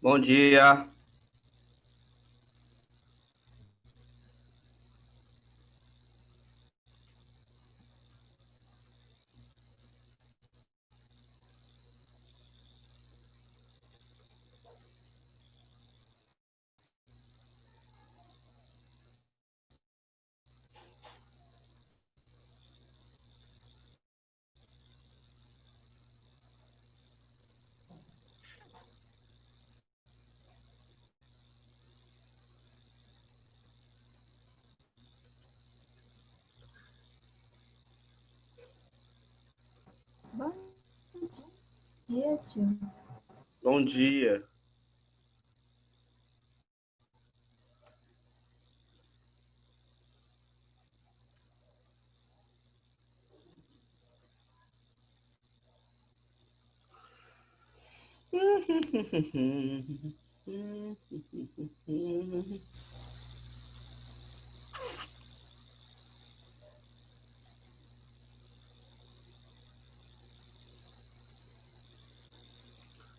Bom dia. Bom dia, tio. Bom dia.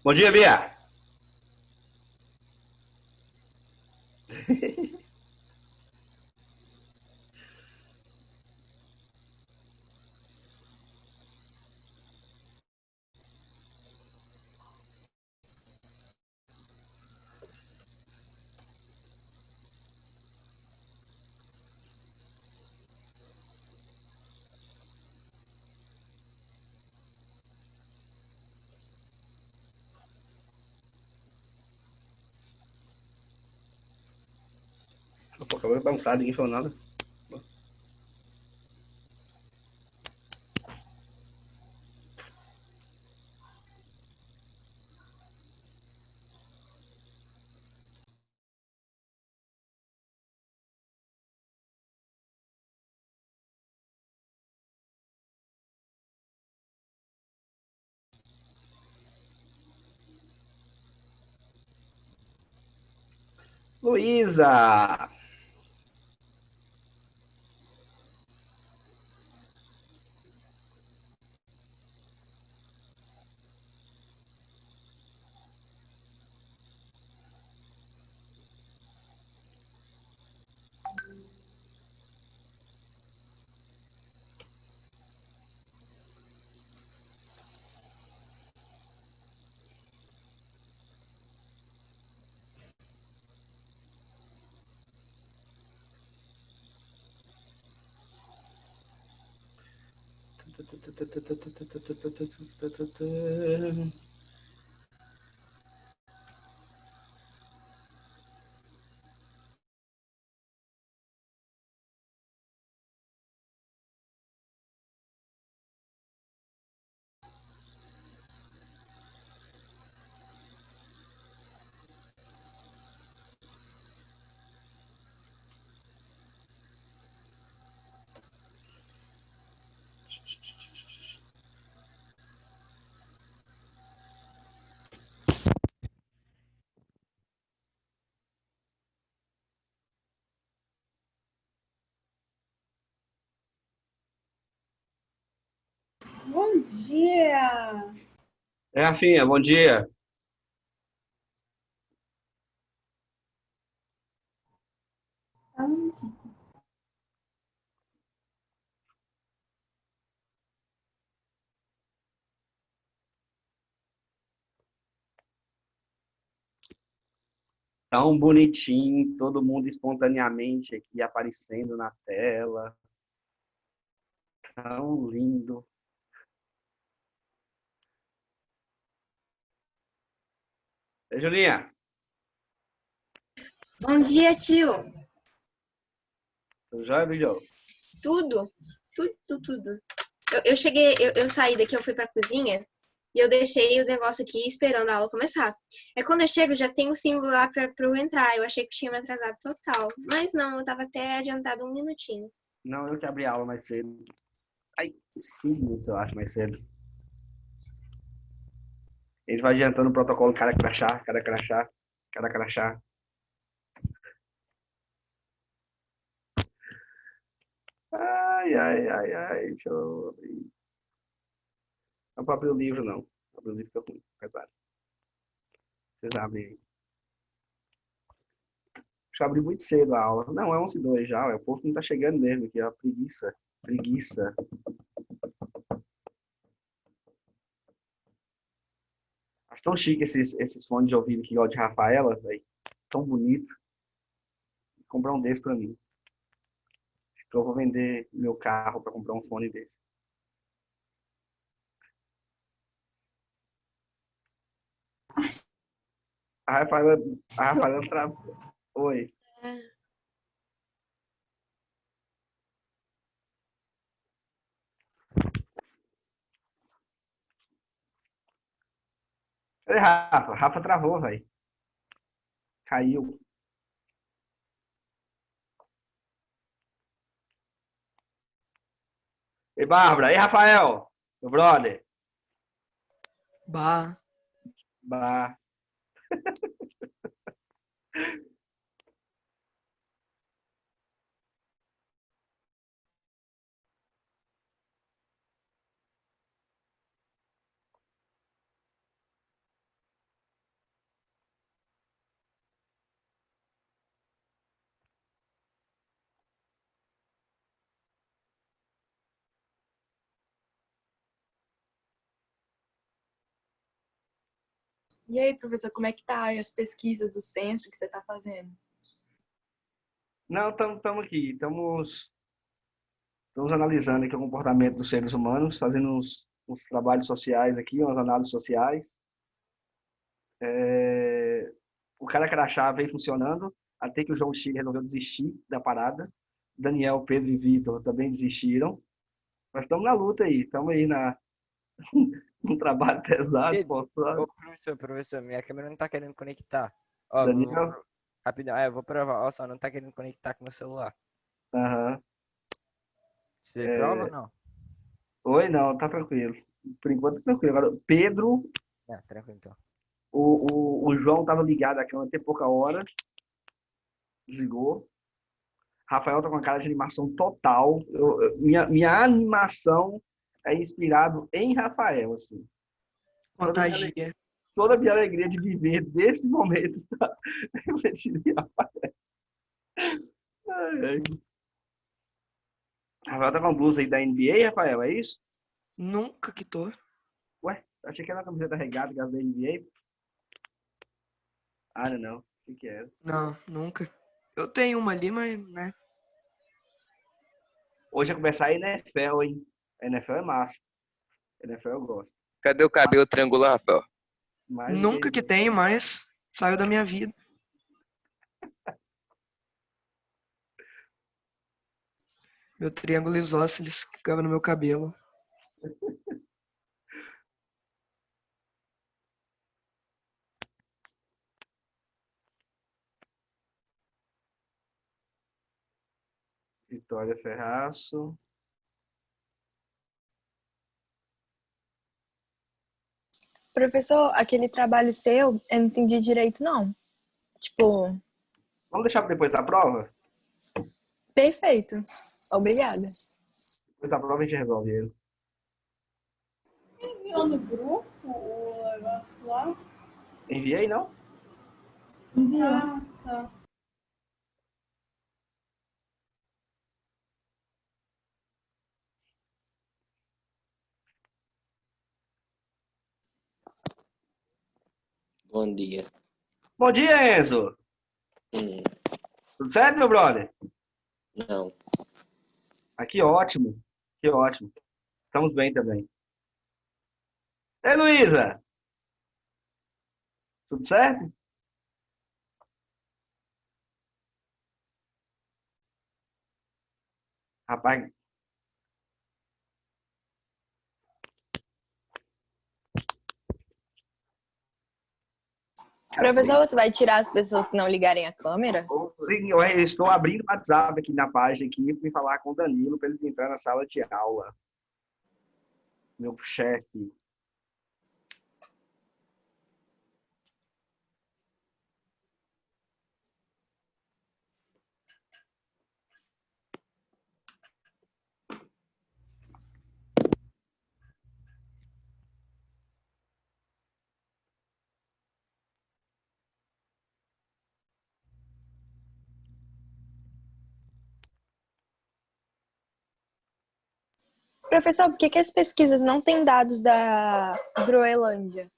Bom dia, Bia. Pô, acabou de bagunçar, ninguém falou nada. Luísa! Bom dia! É, Rafinha, bom dia. Aonde? Tão bonitinho, todo mundo espontaneamente aqui aparecendo na tela. Tão lindo. Ei, Julinha, Bom dia, tio. tudo jóia, Bijo? Tudo, tudo. Eu cheguei, eu saí daqui, eu fui pra cozinha e eu deixei o negócio aqui esperando a aula começar. É quando eu chego, já tem o símbolo lá pra eu entrar. Eu achei que tinha me atrasado total. Mas não, eu tava até adiantado um minutinho. Não, eu que abri a aula mais cedo. Ai, 5 minutos, eu acho, mais cedo. Ele vai adiantando o protocolo cada crachá, cada crachá, cada crachá. Ai, ai, ai, ai, deixa eu abrir. Não para abrir o livro, não. Abrir o livro fica ruim, pesado. Vocês abrem aí. Acho que eu abri muito cedo a aula. Não, é 11h02 já, ué. O povo não tá chegando mesmo aqui, ó. Preguiça. Preguiça. Acho tão chique esses fones de ouvido aqui, ó, de Rafaela, velho. Tão bonito. Vou comprar um desse pra mim. Acho que eu vou vender meu carro pra comprar um fone desse. A Rafaela, a Rafaela travou. Oi. É. Cadê Rafa? Rafa travou, velho. Caiu. E Bárbara, e Rafael? Meu brother. Bah. Bah. E aí, professor, como é que tá aí as pesquisas do censo que você tá fazendo? Não, estamos aqui. Estamos analisando aqui o comportamento dos seres humanos, fazendo uns trabalhos sociais aqui, umas análises sociais. O cara crachá vem funcionando, até que o João Chile resolveu desistir da parada. Daniel, Pedro e Vitor também desistiram. Nós estamos na luta aí, estamos aí num trabalho pesado, Pedro, postando. ô professor, minha câmera não tá querendo conectar. Ó, Daniel, rapidão, eu vou provar. Ó, só não tá querendo conectar com o meu celular. aham. Você prova ou não? Oi, não, tá tranquilo. Por enquanto, tá tranquilo. Agora, Pedro, É, tranquilo então. o João estava ligado à câmera até pouca hora, desligou. Rafael tá com uma cara de animação total. Minha animação é inspirado em Rafael, assim. Contagia. Toda a minha alegria de viver desse momento está refletida em Rafael. Ai, ai. Rafael tá com a blusa aí da NBA, Rafael, é isso? Nunca que tô. Ué, achei que era uma camiseta regata, que era da NBA. Ah, não. O que é? Não, nunca. Eu tenho uma ali, mas, né? Hoje vai começar a NFL, hein? A NFL é massa. A NFL eu gosto. Cadê o cabelo triangular, Rafael? Mais do Nunca que tenho, mas saiu da minha vida. Meu triângulo isósceles que ficava no meu cabelo. Vitória Ferraço. Professor, aquele trabalho seu, eu não entendi direito, não. Tipo, Vamos deixar para depois da prova? perfeito. Obrigada. Depois da prova a gente resolve ele. Enviou no grupo o negócio lá? Enviei, não? Ah, tá. Bom dia. Bom dia, Enzo. Tudo certo, meu brother? Não, Aqui ótimo. Que ótimo. Estamos bem também. Ei, Luísa. Tudo certo? Rapaz, Professor, você vai tirar as pessoas que não ligarem a câmera? eu estou abrindo o WhatsApp aqui na página aqui para falar com o Danilo para ele entrar na sala de aula. Meu chefe. Professor, por que que as pesquisas não têm dados da Groenlândia?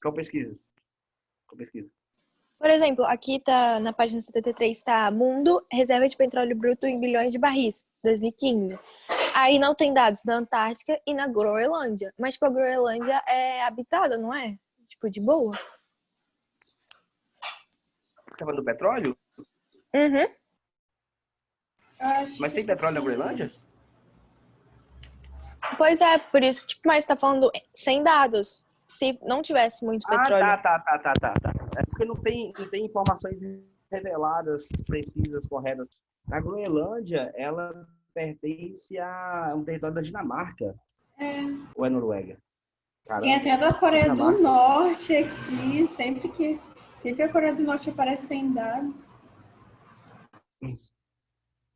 Qual pesquisa? Qual pesquisa? Por exemplo, aqui tá na página 73, tá Mundo, reserva de petróleo bruto em bilhões de barris, 2015. Aí não tem dados na Antártica e na Groenlândia. Mas, tipo, a Groenlândia é habitada, não é? Tipo, de boa. Você tá falando do petróleo? Uhum. Eu acho Mas que tem petróleo na Groenlândia? Pois é, por isso que, tipo, mas tá falando sem dados. Se não tivesse muito petróleo. Tá. É porque não tem informações reveladas, precisas, corretas. A Groenlândia, ela pertence a um território da Dinamarca. é. Ou é Noruega? Tem Caramba, até a da Coreia do Dinamarca. Norte aqui. Sempre a Coreia do Norte aparece sem dados.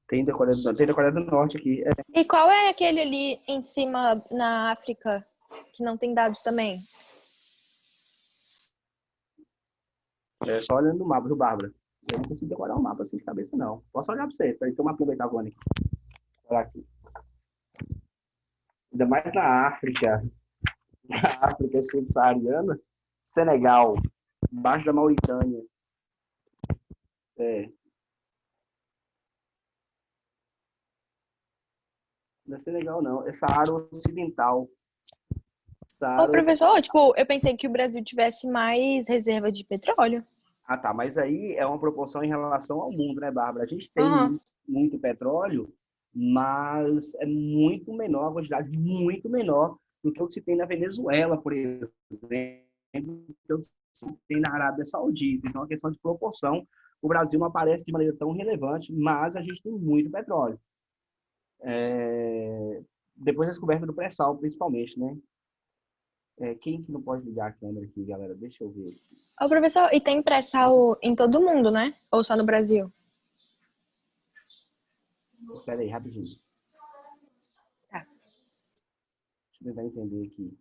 Tem da Coreia do Norte aqui. E qual é aquele ali em cima na África que não tem dados também? É só olhando no mapa do Bárbara. Eu não consigo decorar um mapa assim de cabeça, não. Posso olhar pra você. Peraí, tem uma pinga aí, aqui. Olha aqui. Ainda mais na África. Na África subsaariana. Senegal. Embaixo da Mauritânia. É. Não é Senegal, não. É Saara Ocidental. Ô, Saara... professor, tipo, eu pensei que o Brasil tivesse mais reserva de petróleo. Ah, tá. Mas aí é uma proporção em relação ao mundo, né, Bárbara? A gente tem Aham. muito petróleo, mas é muito menor, a quantidade muito menor do que o que se tem na Venezuela, por exemplo, do que o que se tem na Arábia Saudita. Então, é uma questão de proporção. O Brasil não aparece de maneira tão relevante, mas a gente tem muito petróleo. Depois da descoberta do pré-sal, principalmente, né? Quem que não pode ligar a câmera aqui, galera? Deixa eu ver aqui. Ô, professor, e tem pré-sal em todo mundo, né? Ou só no Brasil? Espera aí, rapidinho. Tá. Deixa eu tentar entender aqui.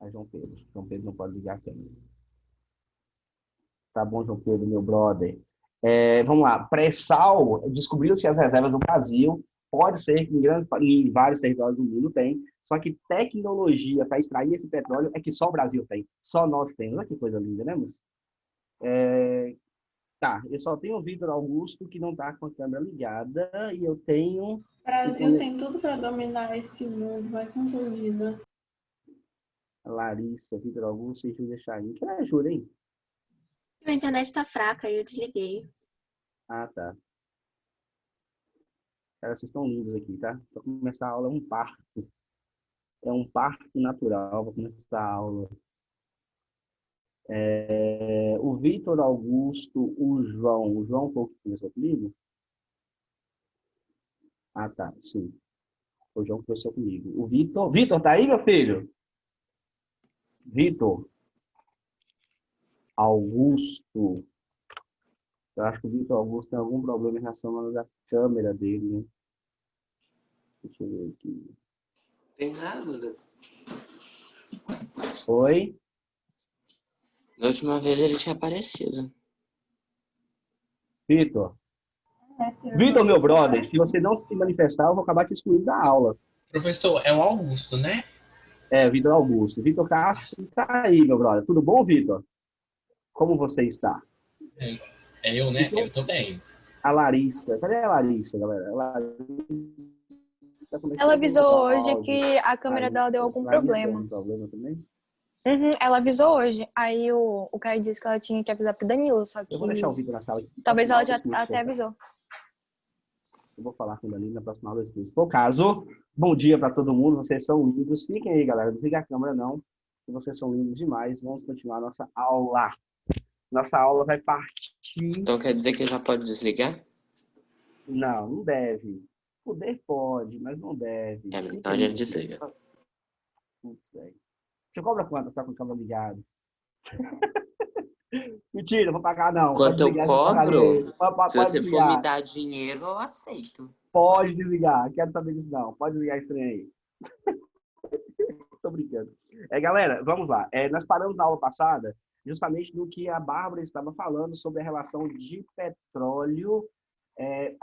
João Pedro. João Pedro não pode ligar a câmera. Tá bom, João Pedro, meu brother. Vamos lá. Pré-sal, descobriu-se as reservas do Brasil. Pode ser que em vários territórios do mundo tem. Só que tecnologia para extrair esse petróleo é que só o Brasil tem. Só nós temos. Olha que coisa linda, né, moço? Tá, eu só tenho o Vitor Augusto que não tá com a câmera ligada. E eu tenho... O Brasil tem tudo para dominar esse mundo, mas não duvida. Larissa, Vitor Augusto e Júlia Chain. Que é a Júlia, hein? A internet tá fraca, aí eu desliguei. Ah, tá. Cara, vocês estão lindos aqui, tá? Para começar a aula é um parto. É um parto natural. Vou começar a aula. O Vitor Augusto, o João. O João foi o que começou comigo? Ah, tá. Sim. O João começou comigo. O Vitor. Vitor, tá aí, meu filho? Vitor Augusto. Eu acho que o Vitor Augusto tem algum problema em relação à câmera dele, né? Deixa eu ver aqui. Tem nada. Oi? Da última vez ele tinha aparecido. Vitor. Vitor, meu brother, se você não se manifestar, eu vou acabar te excluindo da aula. Professor, é o Augusto, né? Vitor Augusto. Vitor Castro tá aí, meu brother. Tudo bom, Vitor? Como você está? É eu, né? Então, Eu tô bem. A Larissa. Cadê a Larissa, galera? Ela avisou hoje que a câmera dela deu algum Larissa problema. tem algum problema também? Uhum, ela avisou hoje. Aí o Caio disse que ela tinha que avisar pro Danilo, só que Eu vou deixar o Vitor na sala aqui. talvez ela já até avisou. Eu vou falar com o Danilo na próxima aula. Se for o caso, bom dia para todo mundo. Vocês são lindos. Fiquem aí, galera. Não desliga a câmera, não. Vocês são lindos demais. Vamos continuar a nossa aula. Nossa aula vai partir... Então quer dizer que já pode desligar? Não, não deve. Poder pode, mas não deve. Então a gente desliga. Putz, velho. Você cobra quanto pra ficar com a câmera ligada? Mentira, não vou pagar não. Quanto eu cobro, se você for me desligar. dar dinheiro, eu aceito. Pode desligar, quero saber disso não. Pode desligar esse trem aí. Tô brincando. Galera, vamos lá. Nós paramos na aula passada justamente no que a Bárbara estava falando sobre a relação de petróleo.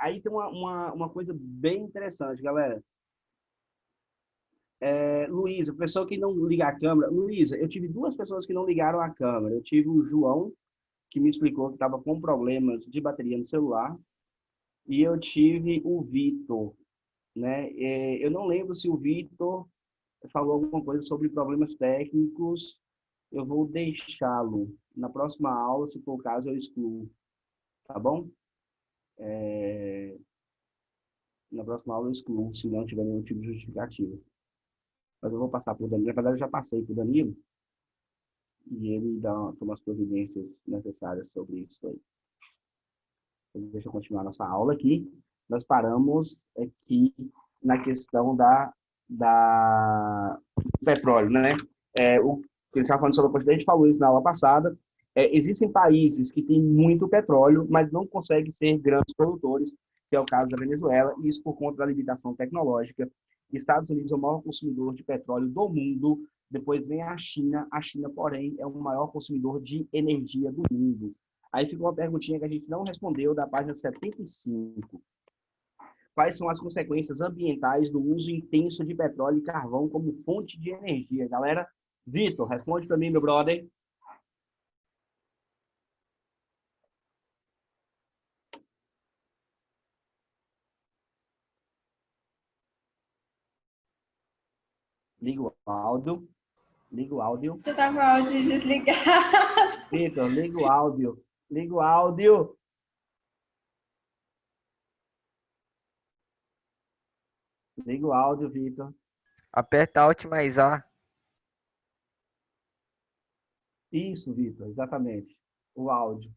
Aí tem uma coisa bem interessante, galera. Luísa, pessoa que não liga a câmera. Luísa, eu tive duas pessoas que não ligaram a câmera. Eu tive o João, que me explicou que estava com problemas de bateria no celular, e eu tive o Vitor, né? Eu não lembro se o Vitor falou alguma coisa sobre problemas técnicos. Eu vou deixá-lo. Na próxima aula, se for o caso, eu excluo. Tá bom? Na próxima aula eu excluo, se não tiver nenhum tipo de justificativa. Mas eu vou passar para o Danilo. Na verdade, eu já passei para o Danilo. E ele toma as providências necessárias sobre isso aí. Então, deixa eu continuar nossa aula aqui. Nós paramos aqui na questão do petróleo, né? O que ele estava falando sobre a quantidade, a gente falou isso na aula passada. Existem países que têm muito petróleo, mas não conseguem ser grandes produtores, que é o caso da Venezuela, e isso por conta da limitação tecnológica. Estados Unidos é o maior consumidor de petróleo do mundo, depois vem a China, porém, é o maior consumidor de energia do mundo. Aí ficou uma perguntinha que a gente não respondeu, da página 75. Quais são as consequências ambientais do uso intenso de petróleo e carvão como fonte de energia? Galera, Vitor, responde para mim, meu brother. Liga o áudio. Liga o áudio. Você tá com o áudio desligado. Vitor, liga o áudio. Liga o áudio. Liga o áudio, Vitor. Aperta Alt mais A. Isso, Vitor, exatamente. O áudio.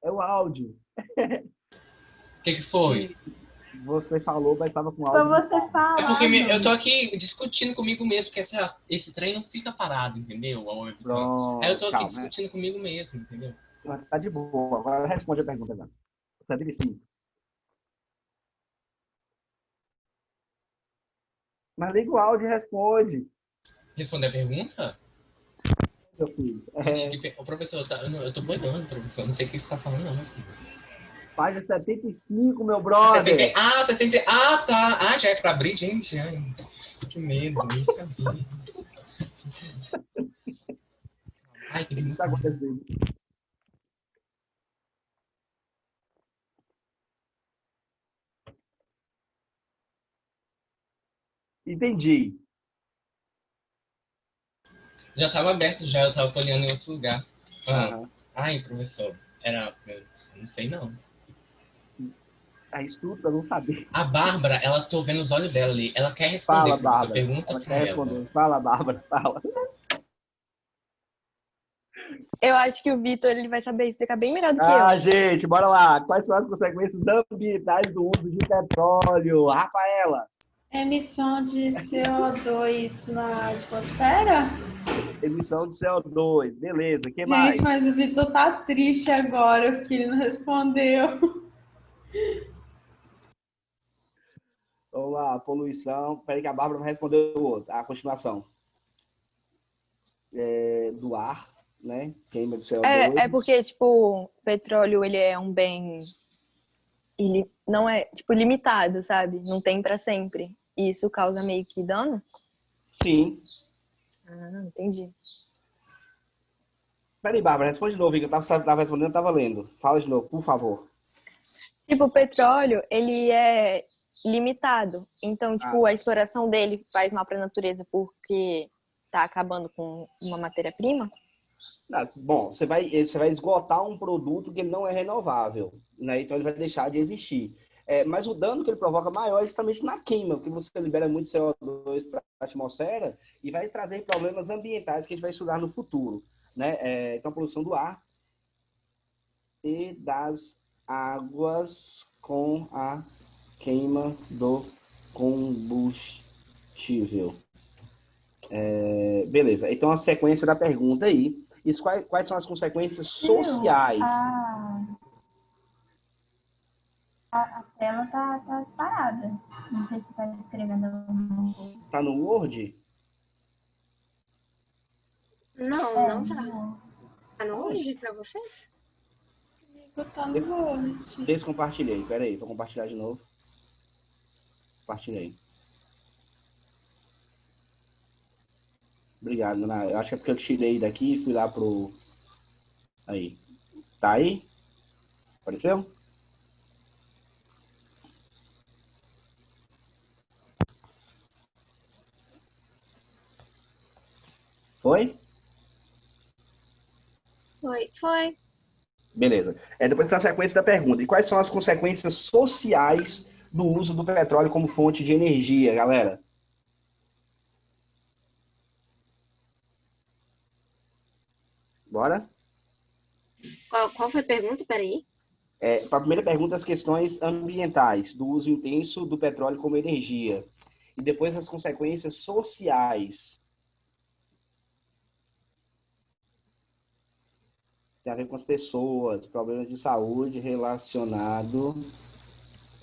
É o áudio. O que foi? Você falou, mas estava com Pra áudio. você falar. É porque eu tô aqui discutindo comigo mesmo, porque esse trem não fica parado, entendeu? Pronto, Aí eu tô aqui calma, discutindo comigo mesmo, entendeu? Tá de boa. Agora responde a pergunta, agora. 75. Mas liga o áudio e responde, Responder a pergunta? meu filho. Gente, o professor, eu tô boiando, professor. Não sei o que você tá falando, não. Página 75, meu brother. 70. Ah, tá. Ah, já é pra abrir, gente. Ai, que medo, nem sabia. Ai, O que está acontecendo? Entendi. Já estava aberto, já. Eu estava olhando em outro lugar. Aham. Ai, professor. Eu não sei, não. É estudo para não saber. A Bárbara, ela tô vendo os olhos dela ali. Ela quer responder, Fala, professor. Bárbara. Pergunta Ela pra quer ela. responder. Fala, Bárbara. Fala. Eu acho que o Vitor ele vai saber explicar bem melhor do que eu. Gente, bora lá. Quais são as consequências ambientais do uso de petróleo? Rafaela. Emissão de CO2 na atmosfera? Emissão de CO2. Beleza. O que mais? Gente, mas o Vitor tá triste agora porque ele não respondeu. Vamos lá. Poluição. Espera aí que a Bárbara vai responder o outro. A continuação. Do ar, né? Queima de CO2. É porque, tipo, o petróleo, ele é um bem... Ele não é, tipo, limitado, sabe? Não tem pra sempre. E isso causa meio que dano? Sim. Ah, entendi. Peraí, Bárbara, responde de novo. Eu tava respondendo, eu tava lendo. Fala de novo, por favor. Tipo, o petróleo, ele é limitado. Então, tipo, a exploração dele faz mal pra natureza porque tá acabando com uma matéria-prima? Bom, você vai esgotar um produto que ele não é renovável, né? Então ele vai deixar de existir. Mas o dano que ele provoca maior é justamente na queima, porque você libera muito CO2 para a atmosfera e vai trazer problemas ambientais que a gente vai estudar no futuro, né? Então a poluição do ar e das águas com a queima do combustível. Beleza, então a sequência da pergunta aí. Isso, quais são as consequências sociais? A tela tá parada. Não sei se tá escrevendo alguma coisa. Tá no Word? Não tá. Tá no Word pra vocês? Botar no Word. Descompartilhei. Pera aí, vou compartilhar de novo. Compartilhei. Obrigado, Ana. Eu acho que é porque eu tirei daqui e fui lá pro... Aí. Tá aí? Apareceu? Foi? Foi. Beleza. Depois tem a sequência da pergunta. E quais são as consequências sociais do uso do petróleo como fonte de energia, galera? Bora? Qual foi a pergunta? Peraí. Para a primeira pergunta, as questões ambientais, do uso intenso do petróleo como energia. E depois as consequências sociais. Tem a ver com as pessoas, problemas de saúde relacionado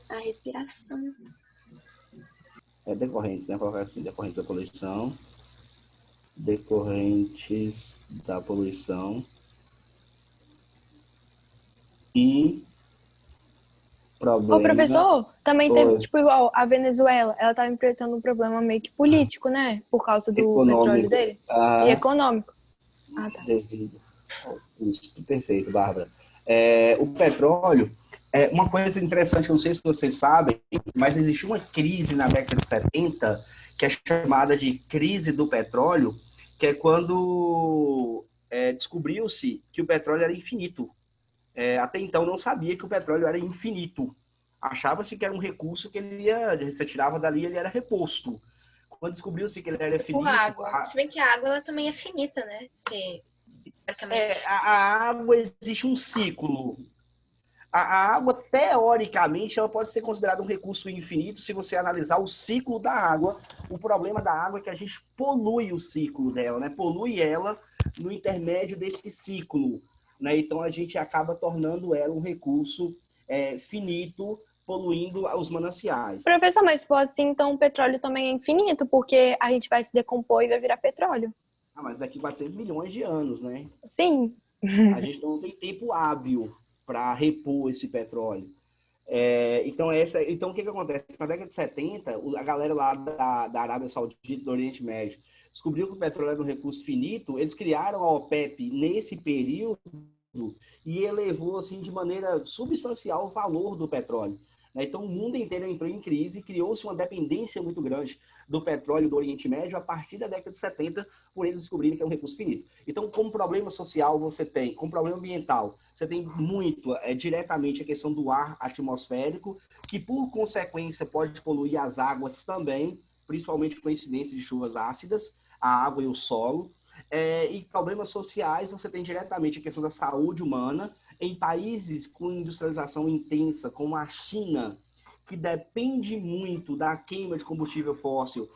A respiração. decorrentes, né? Colocar assim, decorrentes da poluição. Decorrentes da poluição. E problema... Ô, professor, também teve, Oi. tipo, igual a Venezuela, ela tá enfrentando um problema meio que político, né? Por causa do petróleo dele. E econômico. Ah, tá. Devido. Isso, perfeito, Bárbara. O petróleo, uma coisa interessante, eu não sei se vocês sabem, mas existiu uma crise na década de 70, que é chamada de crise do petróleo, que é quando descobriu-se que o petróleo era infinito. Até então não sabia que o petróleo era infinito. Achava-se que era um recurso que você tirava dali e ele era reposto. Quando descobriu-se que ele era finito... água. Se bem que a água ela também é finita, né? A água existe um ciclo. A água, teoricamente, ela pode ser considerada um recurso infinito se você analisar o ciclo da água. O problema da água é que a gente polui o ciclo dela, né? Polui ela no intermédio desse ciclo, né? Então, a gente acaba tornando ela um recurso finito, poluindo os mananciais. Professor, mas se for assim, então o petróleo também é infinito, porque a gente vai se decompor e vai virar petróleo. Mas daqui 400 milhões de anos, né? Sim. A gente não tem tempo hábil para repor esse petróleo. Então, o que acontece? Na década de 70, a galera lá da Arábia Saudita, do Oriente Médio, descobriu que o petróleo era um recurso finito, eles criaram a OPEP nesse período e elevou assim, de maneira substancial o valor do petróleo. Então, o mundo inteiro entrou em crise e criou-se uma dependência muito grande do petróleo do Oriente Médio a partir da década de 70, por eles descobrirem que é um recurso finito. Então, como problema social você tem, como problema ambiental, você tem muito diretamente a questão do ar atmosférico, que por consequência pode poluir as águas também, principalmente com a incidência de chuvas ácidas, a água e o solo. E problemas sociais, você tem diretamente a questão da saúde humana, em países com industrialização intensa, como a China, que depende muito da queima de combustível fóssil,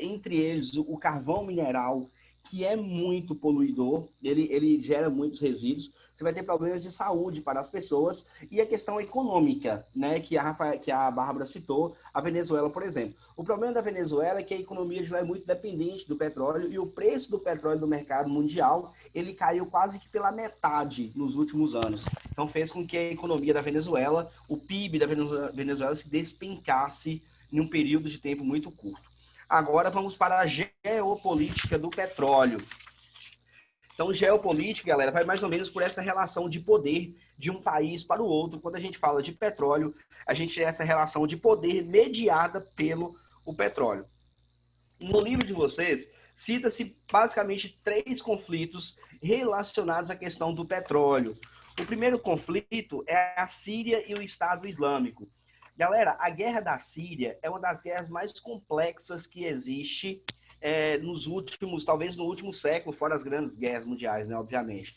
entre eles o carvão mineral, que é muito poluidor, ele gera muitos resíduos. Você vai ter problemas de saúde para as pessoas e a questão econômica, né, que a Bárbara citou, a Venezuela, por exemplo. O problema da Venezuela é que a economia já é muito dependente do petróleo e o preço do petróleo no mercado mundial, ele caiu quase que pela metade nos últimos anos. Então fez com que a economia da Venezuela, o PIB da Venezuela se despencasse em um período de tempo muito curto. Agora vamos para a geopolítica do petróleo. Então, geopolítica, galera, vai mais ou menos por essa relação de poder de um país para o outro. Quando a gente fala de petróleo, a gente tem essa relação de poder mediada pelo petróleo. No livro de vocês, cita-se basicamente 3 conflitos relacionados à questão do petróleo. O primeiro conflito é a Síria e o Estado Islâmico. Galera, a guerra da Síria é uma das guerras mais complexas que existe talvez no último século, fora as grandes guerras mundiais, né, obviamente.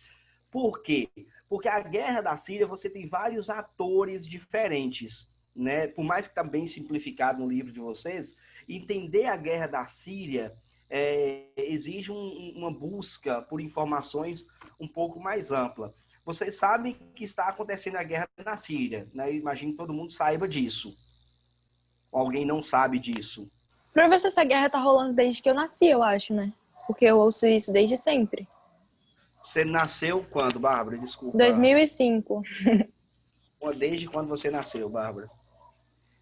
Por quê? Porque a guerra da Síria, você tem vários atores diferentes, né? Por mais que está bem simplificado no livro de vocês, entender a guerra da Síria exige uma busca por informações um pouco mais ampla. Vocês sabem que está acontecendo a guerra na Síria, né? Imagino que todo mundo saiba disso. Alguém não sabe disso. Professor, essa guerra tá rolando desde que eu nasci, eu acho, né? Porque eu ouço isso desde sempre. Você nasceu quando, Bárbara? Desculpa. 2005. Desde quando você nasceu, Bárbara?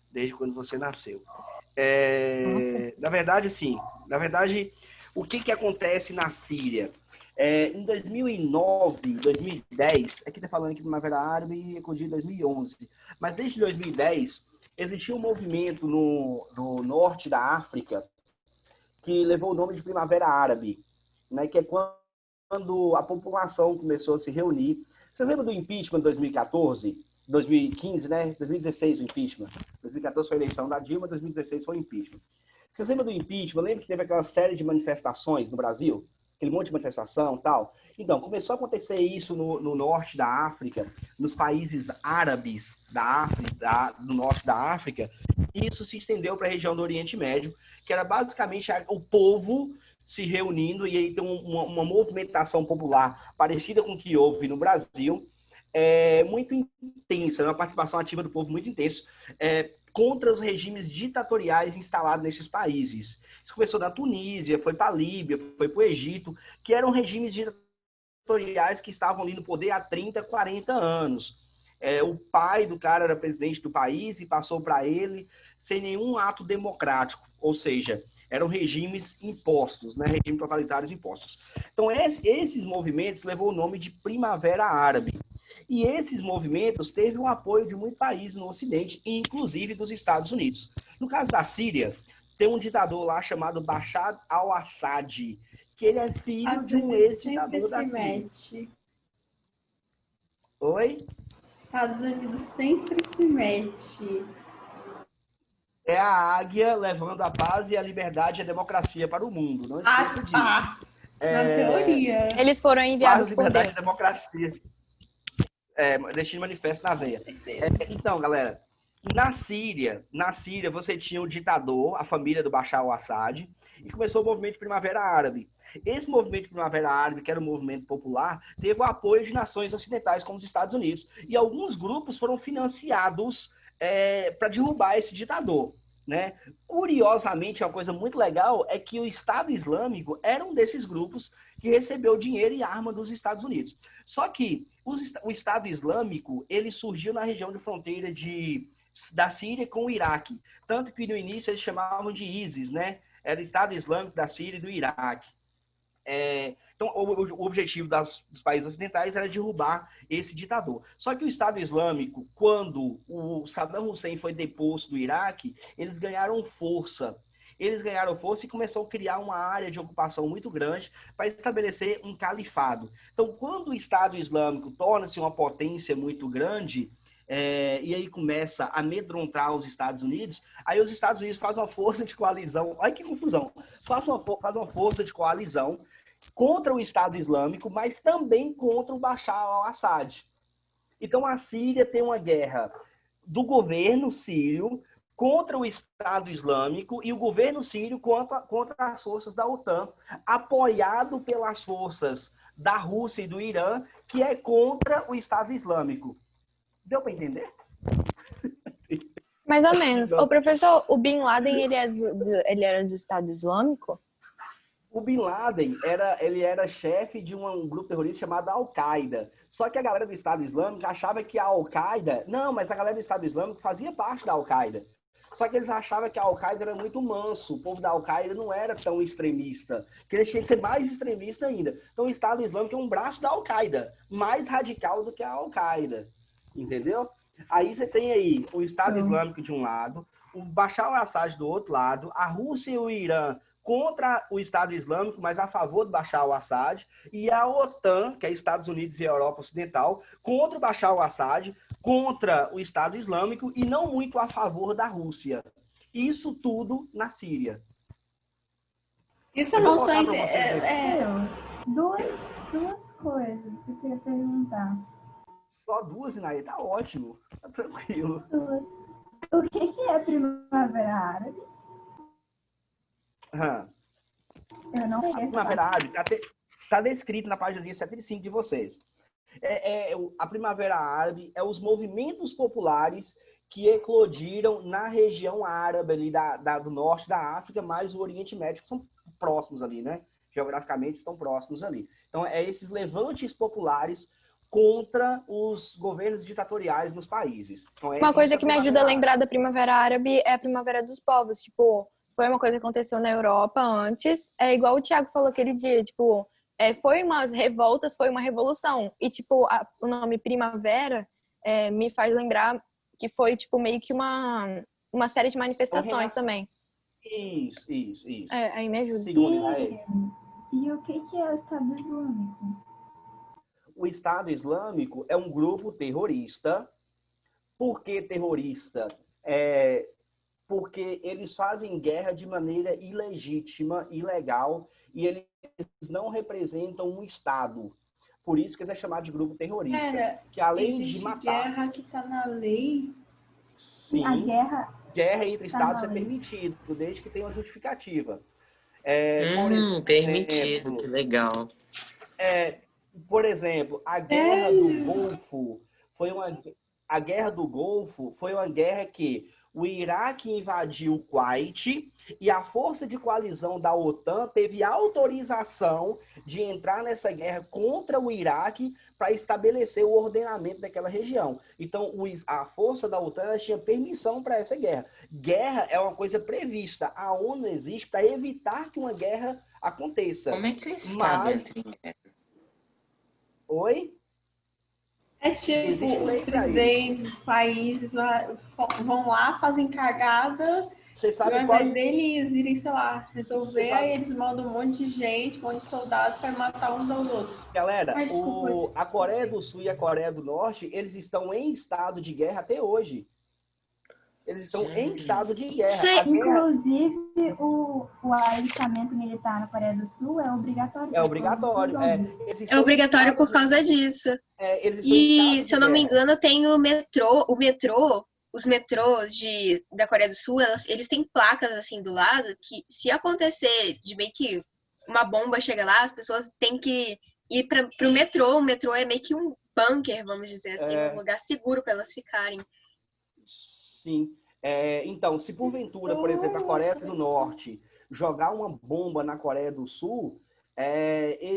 Desde quando você nasceu. Na verdade, sim. Na verdade, o que acontece na Síria? Em 2009, 2010, aqui está falando que Primavera Árabe e eclodiu em 2011, mas desde 2010 existia um movimento no norte da África que levou o nome de Primavera Árabe, né, que é quando a população começou a se reunir. Vocês lembram do impeachment de 2014? 2015, né? 2016 o impeachment. 2014 foi a eleição da Dilma, 2016 foi o impeachment. Vocês lembram do impeachment? Lembra que teve aquela série de manifestações no Brasil? Aquele monte de manifestação e tal? Então, começou a acontecer isso no norte da África, nos países árabes do norte da África, e isso se estendeu para a região do Oriente Médio, que era basicamente o povo se reunindo, e aí tem uma movimentação popular parecida com o que houve no Brasil, muito intensa, uma participação ativa do povo muito intensa, contra os regimes ditatoriais instalados nesses países. Isso começou da Tunísia, foi para a Líbia, foi para o Egito, que eram regimes ditatoriais que estavam ali no poder há 30, 40 anos. O pai do cara era presidente do país e passou para ele sem nenhum ato democrático, ou seja, eram regimes impostos, né? Regimes totalitários impostos. Então, esses movimentos levou o nome de Primavera Árabe. E esses movimentos teve o apoio de muitos países no Ocidente, inclusive dos Estados Unidos. No caso da Síria, tem um ditador lá chamado Bashar al-Assad, que ele é filho de um ex-ditador da Síria. Oi? Estados Unidos sempre se mete. É a águia levando a paz e a liberdade e a democracia para o mundo. Não esqueça disso. Na teoria. Eles foram enviados paz, por liberdade Deus. E democracia. Deixando manifesto na veia. Então, galera, na Síria, você tinha o ditador, a família do Bashar al-Assad, e começou o movimento de Primavera Árabe. Esse movimento de Primavera Árabe, que era um movimento popular, teve o apoio de nações ocidentais, como os Estados Unidos. E alguns grupos foram financiados para derrubar esse ditador, né? Curiosamente, uma coisa muito legal é que o Estado Islâmico era um desses grupos que recebeu dinheiro e arma dos Estados Unidos. Só que o Estado Islâmico ele surgiu na região de fronteira da Síria com o Iraque. Tanto que no início eles chamavam de ISIS, né? Era o Estado Islâmico da Síria e do Iraque. Então, o objetivo dos países ocidentais era derrubar esse ditador. Só que o Estado Islâmico, quando o Saddam Hussein foi deposto do Iraque, eles ganharam força. E começou a criar uma área de ocupação muito grande para estabelecer um califado. Então, quando o Estado Islâmico torna-se uma potência muito grande, e aí começa a amedrontar os Estados Unidos, aí os Estados Unidos fazem uma força de coalizão, olha que confusão, faz uma força de coalizão contra o Estado Islâmico, mas também contra o Bashar al-Assad. Então a Síria tem uma guerra do governo sírio contra o Estado Islâmico e o governo sírio contra as forças da OTAN, apoiado pelas forças da Rússia e do Irã, que é contra o Estado Islâmico. Deu para entender? Mais ou menos. Ô, professor, o Bin Laden, ele era do Estado Islâmico? O Bin Laden era chefe de um grupo terrorista chamado Al-Qaeda. Só que a galera do Estado Islâmico achava que a Al-Qaeda... Não, mas a galera do Estado Islâmico fazia parte da Al-Qaeda. Só que eles achavam que a Al-Qaeda era muito manso. O povo da Al-Qaeda não era tão extremista. Que eles tinham que ser mais extremista ainda. Então o Estado Islâmico é um braço da Al-Qaeda. Mais radical do que a Al-Qaeda. Entendeu? Aí você tem aí o Estado Islâmico de um lado, o Bashar al-Assad do outro lado, a Rússia e o Irã contra o Estado Islâmico, mas a favor do Bashar al-Assad, e a OTAN, que é Estados Unidos e Europa Ocidental, contra o Bashar al-Assad, contra o Estado Islâmico e não muito a favor da Rússia. Isso tudo na Síria. Isso eu não estou entendendo. Duas coisas que eu queria perguntar. Só duas, Inaí? Tá ótimo. Tá tranquilo. O que é Primavera Árabe? Eu não sei. A Primavera Árabe está descrito na página 75 de vocês. A Primavera Árabe é os movimentos populares que eclodiram na região árabe ali do norte da África, mais o Oriente Médio, que são próximos ali, né? Geograficamente estão próximos ali. Então, Então, é esses levantes populares contra os governos ditatoriais nos países. Então, Uma coisa isso que me é a ajuda a Primavera lembrar da Primavera Árabe é a Primavera dos Povos. Tipo, foi uma coisa que aconteceu na Europa antes. É igual o Thiago falou aquele dia, tipo, foi umas revoltas, foi uma revolução. E, tipo, o nome Primavera me faz lembrar que foi, tipo, meio que uma série de manifestações também. Isso. Aí me ajuda. Segundo, né? E o que é o Estado Islâmico? O Estado Islâmico é um grupo terrorista. Por que terrorista? Porque eles fazem guerra de maneira ilegítima, ilegal, e eles não representam um Estado. Por isso que eles é chamado de grupo terrorista. Que além de matar... guerra que está na lei. Sim, a guerra entre Estados é permitido, desde que tenha uma justificativa. Permitido, que legal. Por exemplo, a Guerra do Golfo foi uma guerra que o Iraque invadiu o Kuwait e a força de coalizão da OTAN teve autorização de entrar nessa guerra contra o Iraque para estabelecer o ordenamento daquela região. Então, a força da OTAN tinha permissão para essa guerra. Guerra é uma coisa prevista. A ONU existe para evitar que uma guerra aconteça. Como é que o Estado entra em guerra? Oi? É tipo, Existe lei os pra presidentes dos países vão lá, fazem cagada, Você e sabe ao qual... invés deles irem, sei lá, resolver, Você sabe- aí eles mandam um monte de gente, um monte de soldado para matar uns aos outros. Galera, Ai, desculpa. a Coreia do Sul e a Coreia do Norte, eles estão em estado de guerra até hoje. Eles estão em estado de guerra. Sei. A guerra Inclusive, o alistamento militar na Coreia do Sul é obrigatório. é obrigatório. É obrigatório por causa disso. Eles estão em E, estado se eu de não me guerra. engano, tem o metrô, os metrôs da Coreia do Sul, eles têm placas assim do lado que, se acontecer de meio que uma bomba chega lá, as pessoas têm que ir pro metrô. O metrô é meio que um bunker, vamos dizer assim, um lugar seguro para elas ficarem. Sim. Então, se porventura, por exemplo, a Coreia do Norte jogar uma bomba na Coreia do Sul,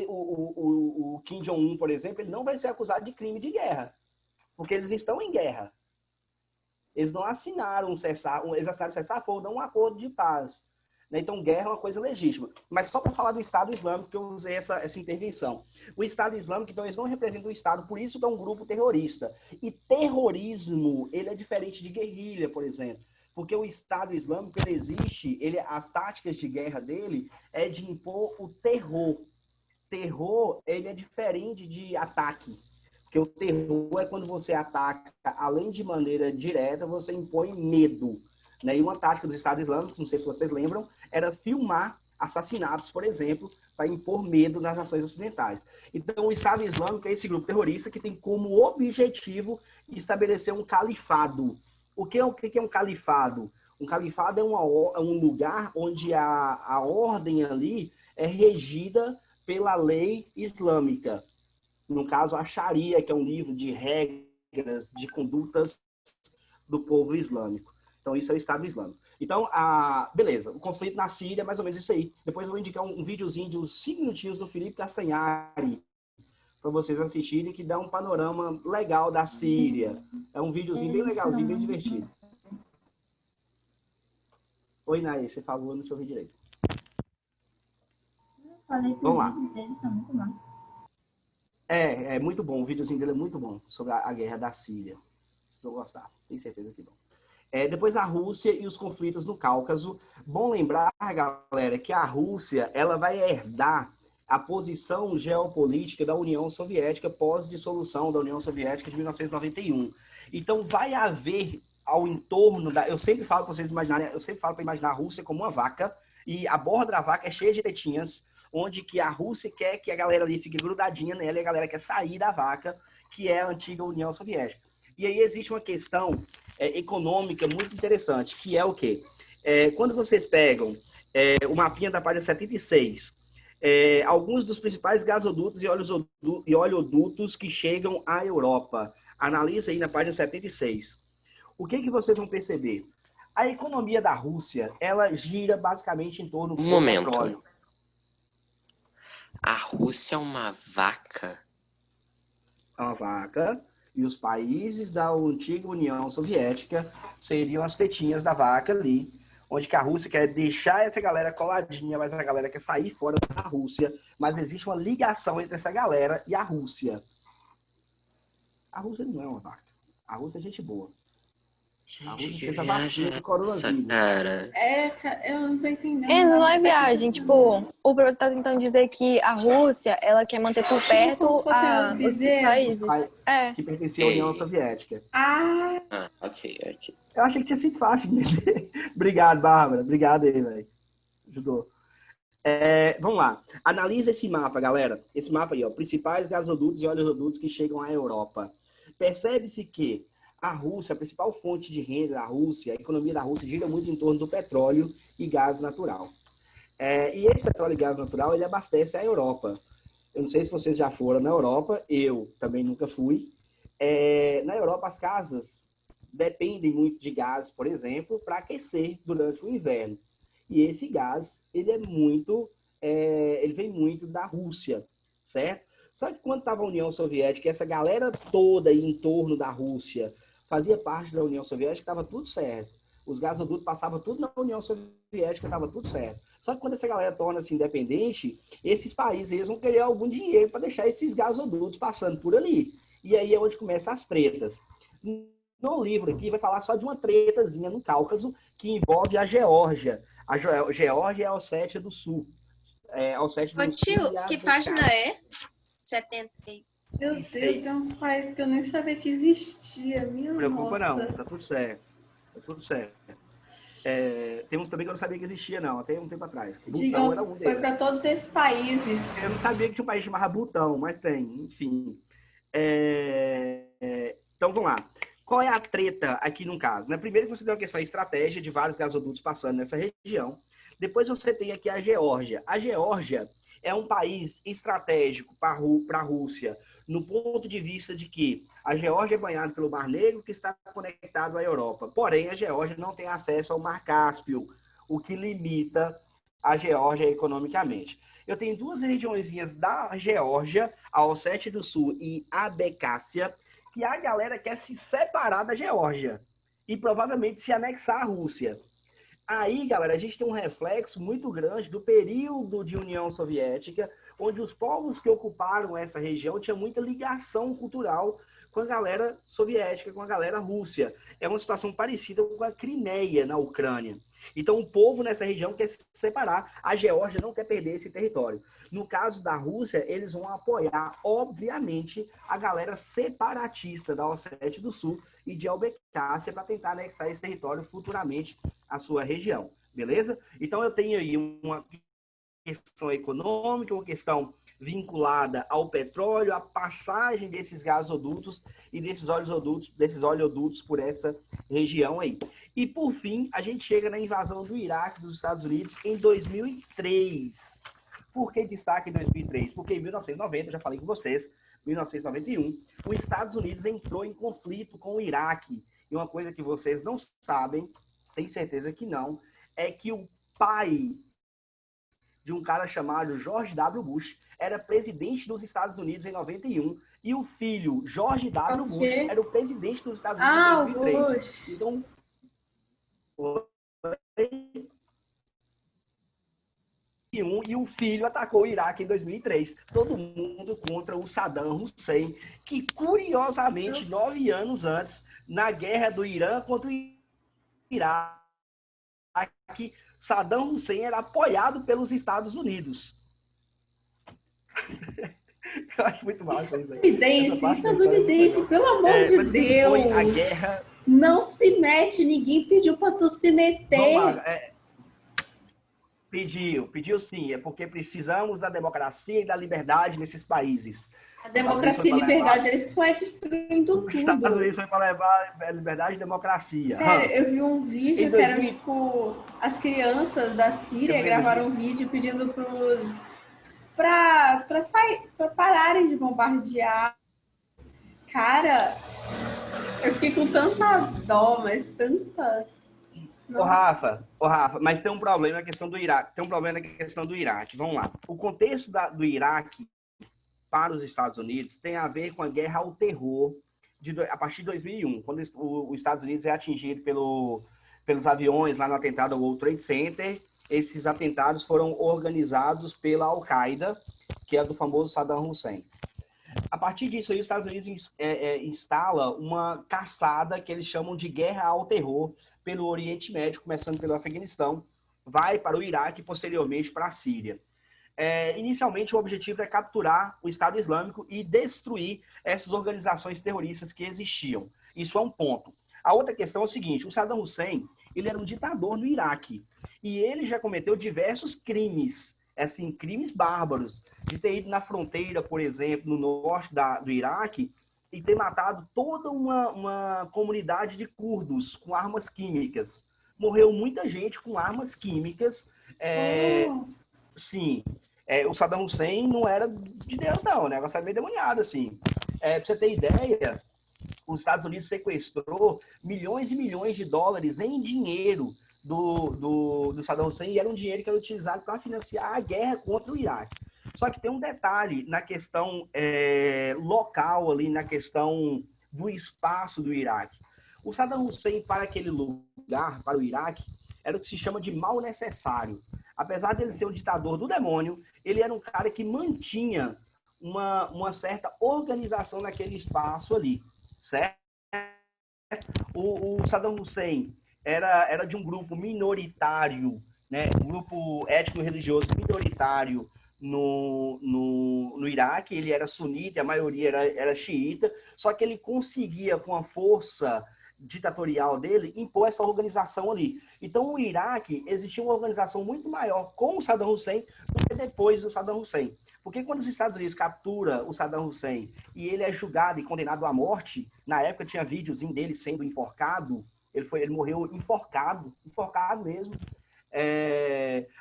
o Kim Jong-un, por exemplo, ele não vai ser acusado de crime de guerra, porque eles estão em guerra. Eles não assinaram eles assinaram cessar-fogo, não um acordo de paz. Então, guerra é uma coisa legítima. Mas só para falar do Estado Islâmico, que eu usei essa intervenção. O Estado Islâmico, então, eles não representam o Estado, por isso que é um grupo terrorista. E terrorismo, ele é diferente de guerrilha, por exemplo. Porque o Estado Islâmico, ele existe, as táticas de guerra dele é de impor o terror. Terror, ele é diferente de ataque. Porque o terror é quando você ataca, além de maneira direta, você impõe medo. Né? E uma tática dos Estados Islâmicos, não sei se vocês lembram, era filmar assassinatos, por exemplo, para impor medo nas nações ocidentais. Então, o Estado Islâmico é esse grupo terrorista que tem como objetivo estabelecer um califado. O que é um califado? Um califado é um lugar onde a ordem ali é regida pela lei islâmica. No caso, a Sharia, que é um livro de regras, de condutas do povo islâmico. Então, isso é o Estado Islâmico. Então, beleza, o conflito na Síria é mais ou menos isso aí. Depois eu vou indicar um videozinho de uns 5 minutinhos do Felipe Castanhari, para vocês assistirem, que dá um panorama legal da Síria. É um videozinho bem legalzinho, bem divertido. Oi, Nay, você falou, não te ouvi direito. Vamos lá. É muito bom, o videozinho dele é muito bom, sobre a guerra da Síria. Vocês vão gostar, tenho certeza que vão. Depois a Rússia e os conflitos no Cáucaso. Bom lembrar, galera, que a Rússia ela vai herdar a posição geopolítica da União Soviética pós-dissolução da União Soviética de 1991. Então vai haver ao entorno da... Eu sempre falo para vocês imaginarem, eu sempre falo para imaginar a Rússia como uma vaca, e a borda da vaca é cheia de tetinhas, onde que a Rússia quer que a galera ali fique grudadinha nela e a galera quer sair da vaca, que é a antiga União Soviética. E aí existe uma questão econômica muito interessante, que é o quê? Quando vocês pegam o mapinha da página 76, alguns dos principais gasodutos e oleodutos que chegam à Europa. Analisa aí na página 76. O que vocês vão perceber? A economia da Rússia, ela gira basicamente em torno do petróleo. A Rússia é uma vaca? É uma vaca, e os países da antiga União Soviética seriam as tetinhas da vaca ali, onde que a Rússia quer deixar essa galera coladinha, mas a galera quer sair fora da Rússia, mas existe uma ligação entre essa galera e a Rússia. A Rússia não é uma vaca. A Rússia é gente boa. A Gente, Rússia que fez a viagem vacina é do essa, coronavírus. cara? Eu não tô entendendo. É, não é nada. viagem. Tipo, o professor tá tentando dizer que a Rússia, ela quer manter por Como perto se fossem os os bezerros. países. É. Que pertencia à União Ei. Soviética. Ah, Ah, ok. Eu achei que tinha sido fácil de entender. Obrigado, Bárbara. Obrigado aí, velho. Ajudou. Vamos lá. Analisa esse mapa, galera. Esse mapa aí, ó. Principais gasodutos e oleodutos que chegam à Europa. Percebe-se que a Rússia, a principal fonte de renda da Rússia, a economia da Rússia gira muito em torno do petróleo e gás natural. E esse petróleo e gás natural, ele abastece a Europa. Eu não sei se vocês já foram na Europa, eu também nunca fui. Na Europa, as casas dependem muito de gás, por exemplo, para aquecer durante o inverno. E esse gás, ele vem muito da Rússia, certo? Só que quando estava a União Soviética, essa galera toda aí em torno da Rússia fazia parte da União Soviética, estava tudo certo. Os gasodutos passavam tudo na União Soviética, estava tudo certo. Só que quando essa galera torna-se independente, esses países eles vão querer algum dinheiro para deixar esses gasodutos passando por ali. E aí é onde começam as tretas. No livro aqui vai falar só de uma tretazinha no Cáucaso que envolve a Geórgia. A Geórgia é a Ossétia do Sul. A Ossétia do Ô, Sul tio, e a que Abkhazia. página é? 70. meu Deus, é um país que eu nem sabia que existia. Minha Não preocupa nossa. não, tá tudo certo. Tá tudo certo. Tem uns também que eu não sabia que existia, não, até um tempo atrás. Butão Digam, era um foi deles. para todos esses países. Eu não sabia que tinha um país chamado Butão, mas tem, enfim. Então, vamos lá. Qual é a treta aqui no caso? Primeiro que você tem uma questão de estratégia de vários gasodutos passando nessa região. Depois você tem aqui a Geórgia. A Geórgia é um país estratégico para a Rússia, no ponto de vista de que a Geórgia é banhada pelo Mar Negro, que está conectado à Europa. Porém, a Geórgia não tem acesso ao Mar Cáspio, o que limita a Geórgia economicamente. Eu tenho duas regiõezinhas da Geórgia, a Ossétia do Sul e a Abkhazia, que a galera quer se separar da Geórgia e provavelmente se anexar à Rússia. Aí, galera, a gente tem um reflexo muito grande do período de União Soviética, onde os povos que ocuparam essa região tinham muita ligação cultural com a galera soviética, com a galera rússia. É uma situação parecida com a Crimeia, na Ucrânia. Então, o povo nessa região quer se separar. A Geórgia não quer perder esse território. No caso da Rússia, eles vão apoiar, obviamente, a galera separatista da Ossétia do Sul e de Abkhazia para tentar anexar esse território futuramente à sua região. Beleza? Então, eu tenho aí uma questão econômica, uma questão vinculada ao petróleo, a passagem desses gasodutos e desses oleodutos por essa região aí. E, por fim, a gente chega na invasão do Iraque dos Estados Unidos em 2003. Por que destaque em 2003? Porque em 1990, eu já falei com vocês, 1991, os Estados Unidos entrou em conflito com o Iraque. E uma coisa que vocês não sabem, tenho certeza que não, é que o pai de um cara chamado George W. Bush era presidente dos Estados Unidos em 91 e o filho, George W. Bush, era o presidente dos Estados Unidos em 2003. Bush. Então, e o filho atacou o Iraque em 2003. Todo mundo contra o Saddam Hussein, que curiosamente, 9 anos antes, na guerra do Irã contra o Iraque, Saddam Hussein era apoiado pelos Estados Unidos. Eu acho muito massa isso aí. Estadunidense, pelo amor de Deus. Foi a guerra. Não se mete, ninguém pediu para tu se meter. Vamos lá, Pediu sim, é porque precisamos da democracia e da liberdade nesses países. A democracia e liberdade, eles estão destruindo tudo. Os Estados Unidos foi para levar a liberdade e democracia. Sério, eu vi um vídeo que era tipo, as crianças da Síria gravaram um vídeo pedindo para pararem de bombardear. Cara, eu fiquei com tanta dó, mas tanta... Ô Rafa, mas tem um problema na questão do Iraque. Tem um problema na questão do Iraque. Vamos lá. O contexto do Iraque para os Estados Unidos tem a ver com a guerra ao terror a partir de 2001, quando os Estados Unidos é atingido pelos aviões lá no atentado ao World Trade Center. Esses atentados foram organizados pela Al-Qaeda, que é do famoso Saddam Hussein. A partir disso, aí, os Estados Unidos instala uma caçada que eles chamam de guerra ao terror pelo Oriente Médio, começando pelo Afeganistão, vai para o Iraque e posteriormente para a Síria. Inicialmente, o objetivo é capturar o Estado Islâmico e destruir essas organizações terroristas que existiam. Isso é um ponto. A outra questão é o seguinte, o Saddam Hussein, ele era um ditador no Iraque e ele já cometeu diversos crimes, assim, crimes bárbaros, de ter ido na fronteira, por exemplo, no norte do Iraque, e ter matado toda uma comunidade de curdos com armas químicas. Morreu muita gente com armas químicas. Sim, o Saddam Hussein não era de Deus, não. O negócio era meio demoniado, assim. Pra você ter ideia, os Estados Unidos sequestrou milhões e milhões de dólares em dinheiro do Saddam Hussein, e era um dinheiro que era utilizado para financiar a guerra contra o Iraque. Só que tem um detalhe na questão local, ali, na questão do espaço do Iraque. O Saddam Hussein, para aquele lugar, para o Iraque, era o que se chama de mal necessário. Apesar dele ser um ditador do demônio, ele era um cara que mantinha uma certa organização naquele espaço ali, certo? O Saddam Hussein era de um grupo minoritário, né? Um grupo étnico-religioso minoritário no Iraque. Ele era sunita, a maioria era xiita, só que ele conseguia, com a força ditatorial dele, impor essa organização ali. Então, no Iraque, existia uma organização muito maior com o Saddam Hussein do que depois do Saddam Hussein. Porque quando os Estados Unidos capturam o Saddam Hussein e ele é julgado e condenado à morte, na época tinha videozinho dele sendo enforcado, ele morreu enforcado mesmo.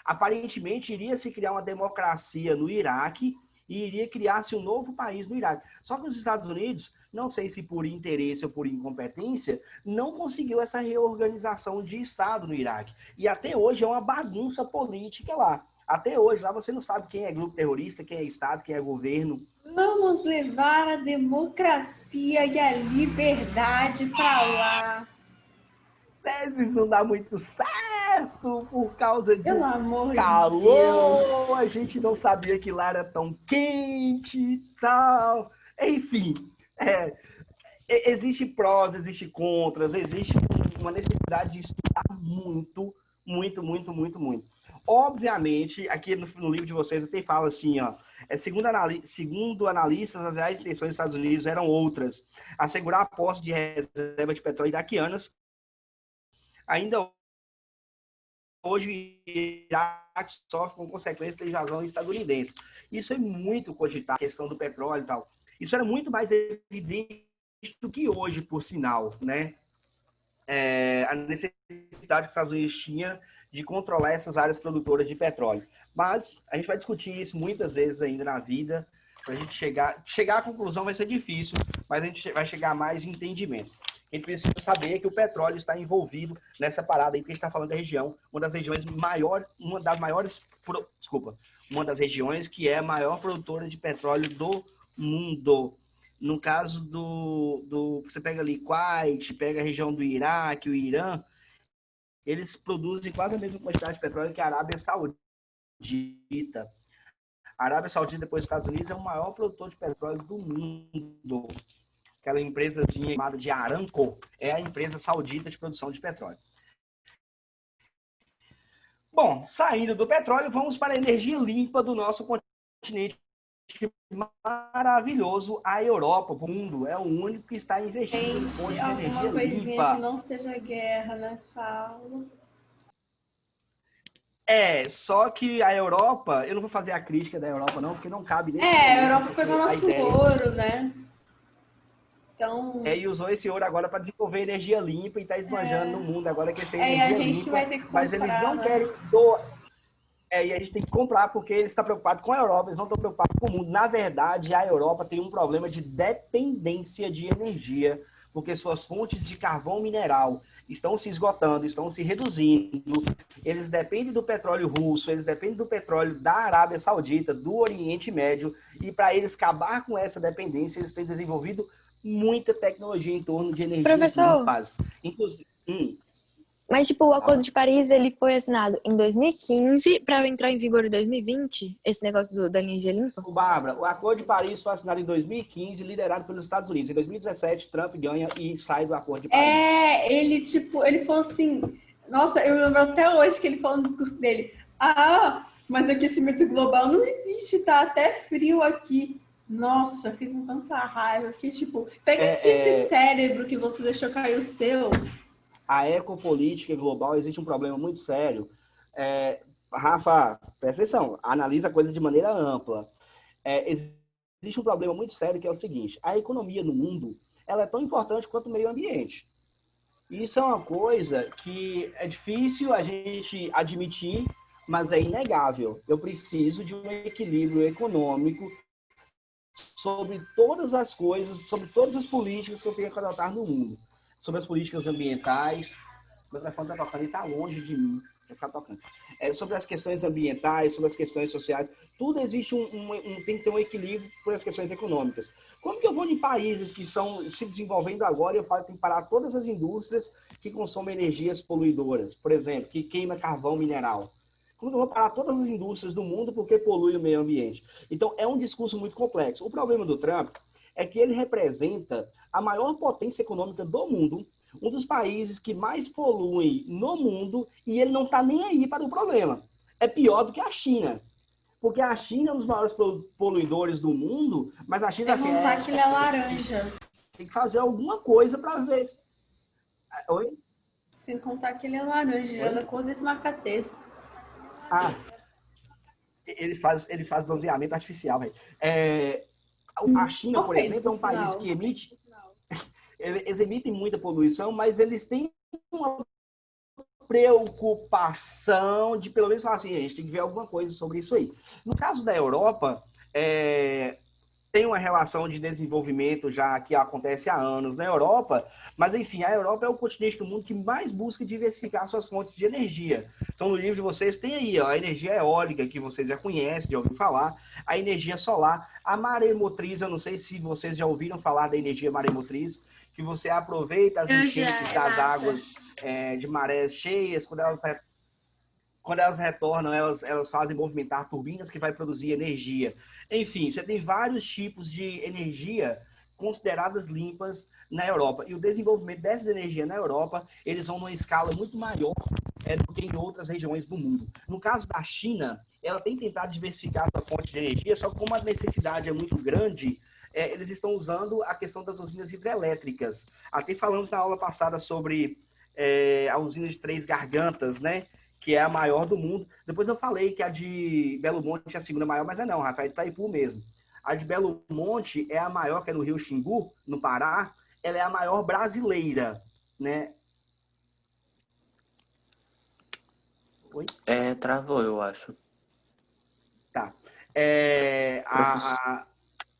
Aparentemente, iria se criar uma democracia no Iraque e iria criar-se um novo país no Iraque. Só que os Estados Unidos, não sei se por interesse ou por incompetência, não conseguiu essa reorganização de Estado no Iraque. E até hoje é uma bagunça política lá. Até hoje, lá você não sabe quem é grupo terrorista, quem é Estado, quem é governo. Vamos levar a democracia e a liberdade para lá. Isso não dá muito certo por causa de Pelo amor calor. de Deus. A gente não sabia que lá era tão quente e tal. Enfim, existe prós, existe contras, existe uma necessidade de estudar muito, muito, muito, muito, muito. Obviamente, aqui no livro de vocês até fala assim, ó, segundo analistas, as reais intenções dos Estados Unidos eram outras: assegurar a posse de reservas de petróleo iraquianas. Ainda hoje, o Iraque sofre com consequências da invasão estadunidense. Isso é muito cogitado, a questão do petróleo e tal. Isso era muito mais evidente do que hoje, por sinal, né? A necessidade que os Estados Unidos tinha de controlar essas áreas produtoras de petróleo. Mas a gente vai discutir isso muitas vezes ainda na vida. Para a gente chegar à conclusão vai ser difícil, mas a gente vai chegar a mais entendimento. A gente precisa saber que o petróleo está envolvido nessa parada aí, porque a gente está falando da região, uma das regiões que é a maior produtora de petróleo do mundo. No caso você pega ali Kuwait, pega a região do Iraque, o Irã, eles produzem quase a mesma quantidade de petróleo que a Arábia Saudita. A Arábia Saudita, depois dos Estados Unidos, é o maior produtor de petróleo do mundo. Aquela empresazinha chamada de Aramco é a empresa saudita de produção de petróleo. Bom, saindo do petróleo, vamos para a energia limpa do nosso continente maravilhoso, a Europa. O mundo é o único que está investindo em fontes de energia limpa. Que não seja guerra nessa aula. Só que a Europa, eu não vou fazer a crítica da Europa não, porque não cabe nesse a Europa pegou nosso ouro, né? Então... e usou esse ouro agora para desenvolver energia limpa e está esbanjando no mundo agora que eles têm energia a gente limpa, que vai ter que comprar, mas eles não querem doar. E a gente tem que comprar porque eles estão preocupados com a Europa, eles não estão preocupados com o mundo. Na verdade, a Europa tem um problema de dependência de energia porque suas fontes de carvão mineral estão se esgotando, estão se reduzindo, eles dependem do petróleo russo, eles dependem do petróleo da Arábia Saudita, do Oriente Médio, e para eles acabar com essa dependência, eles têm desenvolvido muita tecnologia em torno de energias Professor, limpas. Inclusive, mas tipo, o Acordo de Paris, ele foi assinado em 2015 para entrar em vigor em 2020, esse negócio da energia limpa? Bárbara, o Acordo de Paris foi assinado em 2015, liderado pelos Estados Unidos. Em 2017, Trump ganha e sai do Acordo de Paris. Ele falou assim, nossa, eu lembro até hoje que ele falou no discurso dele, mas aquecimento global não existe, tá até frio aqui. Nossa, eu fiquei com tanta raiva, que tipo, pega aqui esse cérebro que você deixou cair o seu. A ecopolítica global existe um problema muito sério. Rafa, presta atenção, analisa a coisa de maneira ampla. Existe um problema muito sério que é o seguinte: a economia no mundo ela é tão importante quanto o meio ambiente. Isso é uma coisa que é difícil a gente admitir, mas é inegável. Eu preciso de um equilíbrio econômico sobre todas as coisas, sobre todas as políticas que eu tenho que adotar no mundo. Sobre as políticas ambientais. Meu telefone está tocando e está longe de mim. Vai ficar tocando. Sobre as questões ambientais, sobre as questões sociais. Tudo existe tem que ter um equilíbrio por as questões econômicas. Como que eu vou em países que estão se desenvolvendo agora e eu falo que tem que parar todas as indústrias que consomem energias poluidoras? Por exemplo, que queima carvão mineral. Como que eu vou parar todas as indústrias do mundo porque polui o meio ambiente? Então, é um discurso muito complexo. O problema do Trump é que ele representa a maior potência econômica do mundo, um dos países que mais poluem no mundo, e ele não está nem aí para o problema. É pior do que a China. Porque a China é um dos maiores poluidores do mundo, mas a China... Sem contar que ele é laranja. Tem que fazer alguma coisa para ver... Oi? Sem contar que ele é laranja, ele é da cor desse marca-texto. Ele faz bronzeamento artificial, velho. A China, por exemplo, é um país que emite... Eles emitem muita poluição, mas eles têm uma preocupação de, pelo menos, falar assim, a gente tem que ver alguma coisa sobre isso aí. No caso da Europa, tem uma relação de desenvolvimento já que acontece há anos na Europa, mas, enfim, a Europa é o continente do mundo que mais busca diversificar suas fontes de energia. Então, no livro de vocês tem aí a energia eólica, que vocês já conhecem, já ouviram falar, a energia solar, a maremotriz, eu não sei se vocês já ouviram falar da energia maremotriz, que você aproveita as enchentes das águas de marés cheias, quando elas retornam, elas fazem movimentar turbinas que vai produzir energia. Enfim, você tem vários tipos de energia consideradas limpas na Europa. E o desenvolvimento dessas energias na Europa, eles vão numa escala muito maior do que em outras regiões do mundo. No caso da China, ela tem tentado diversificar a sua fonte de energia, só que como a necessidade é muito grande, eles estão usando a questão das usinas hidrelétricas. Até falamos na aula passada sobre a usina de Três Gargantas, né? Que é a maior do mundo. Depois eu falei que a de Belo Monte é a segunda maior, mas não, Rafael, é de Itaipu mesmo. A de Belo Monte é a maior, que é no Rio Xingu, no Pará. Ela é a maior brasileira, né? Oi? Travou, eu acho. Tá.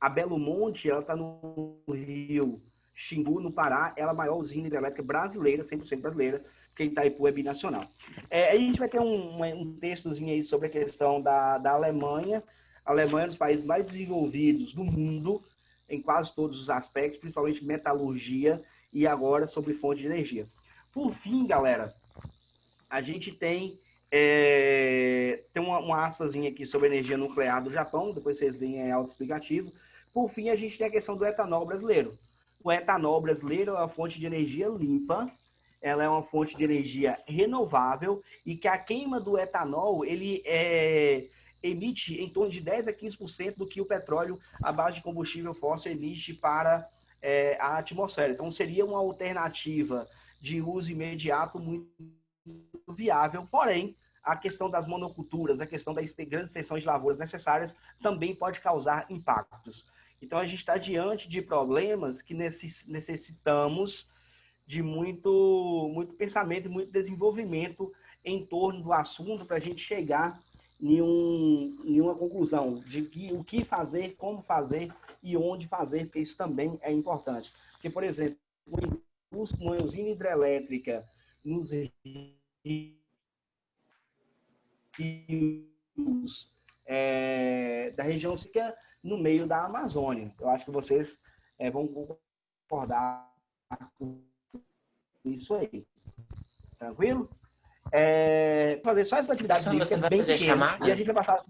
A Belo Monte, ela está no Rio Xingu, no Pará. Ela é a maior usina hidrelétrica brasileira, 100% brasileira, porque Itaipu é binacional. A gente vai ter um textozinho aí sobre a questão da Alemanha. A Alemanha é um dos países mais desenvolvidos do mundo, em quase todos os aspectos, principalmente metalurgia, e agora sobre fonte de energia. Por fim, galera, a gente tem uma aspazinha aqui sobre a energia nuclear do Japão, depois vocês veem autoexplicativo. Por fim, a gente tem a questão do etanol brasileiro. O etanol brasileiro é uma fonte de energia limpa, ela é uma fonte de energia renovável e que a queima do etanol, ele emite em torno de 10 a 15% do que o petróleo à base de combustível fóssil emite para a atmosfera. Então, seria uma alternativa de uso imediato muito viável, porém, a questão das monoculturas, a questão das grandes extensões de lavouras necessárias também pode causar impactos. Então, a gente está diante de problemas que necessitamos de muito pensamento e muito desenvolvimento em torno do assunto para a gente chegar em uma conclusão de o que fazer, como fazer e onde fazer, porque isso também é importante. Porque, por exemplo, uma usina hidrelétrica nos rios da região que fica no meio da Amazônia. Eu acho que vocês vão concordar com isso aí. Tranquilo? Fazer só essa atividade Professor, você bíblica vai bem fazer pequena, chamada? e a gente vai passar...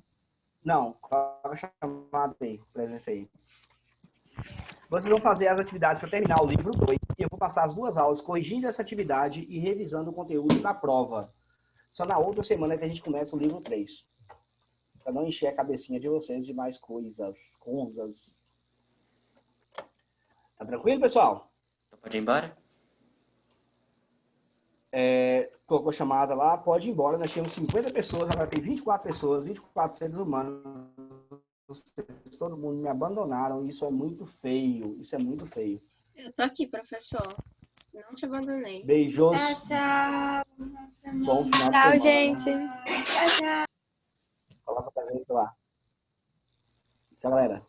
Não, coloca a chamada aí, presença aí. Vocês vão fazer as atividades para terminar o livro 2, e eu vou passar as 2 aulas corrigindo essa atividade e revisando o conteúdo da prova. Só na outra semana que a gente começa o livro 3. Para não encher a cabecinha de vocês de mais coisas. Tá tranquilo, pessoal? Então pode ir embora? Colocou chamada lá, pode ir embora. Nós tínhamos 50 pessoas, agora tem 24 pessoas, 24 seres humanos. Todo mundo me abandonaram. Isso é muito feio. Isso é muito feio. Eu tô aqui, professor. Não te abandonei. Beijos. Tchau. Bom final de Tchau, semana. gente. Tchau, tchau. Coloca pra gente lá. Tchau, galera.